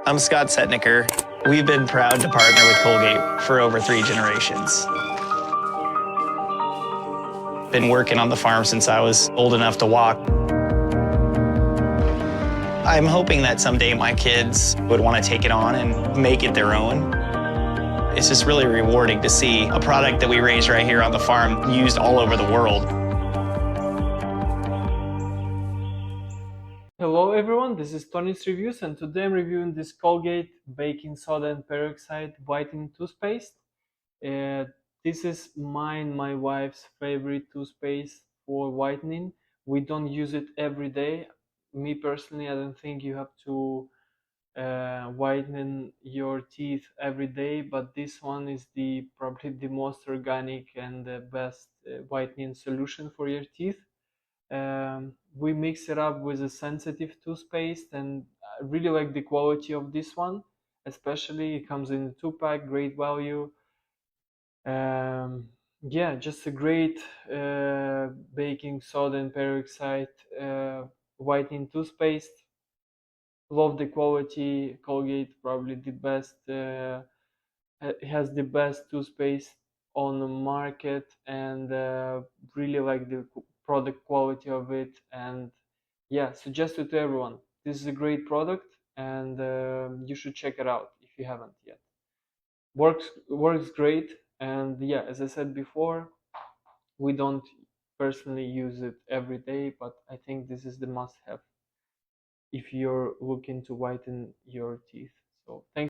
I'm Scott Setniker. We've been proud to partner with Colgate for over 3 generations. Been working on the farm since I was old enough to walk. I'm hoping that someday my kids would want to take it on and make it their own. It's just really rewarding to see a product that we raise right here on the farm used all over the world. Hello everyone, this is Tony's Reviews, and today I'm reviewing this Colgate baking soda and peroxide whitening toothpaste. Uh, this is my wife's favorite toothpaste for whitening. We don't use it every day. Me personally, I don't think you have to whiten your teeth every day, but this one is probably the most organic and the best whitening solution for your teeth. We mix it up with a sensitive toothpaste, and I really like the quality of this one. Especially it comes in a 2-pack, great value. Yeah, just a great baking soda and peroxide whitening toothpaste. Love the quality. Colgate probably the best. Has the best toothpaste on the market, and really like the product quality of it. And yeah, suggest it to everyone. This is a great product, and you should check it out if you haven't yet. Works great, and yeah, as I said before, we don't personally use it every day, but I think this is the must have if you're looking to whiten your teeth. So thanks.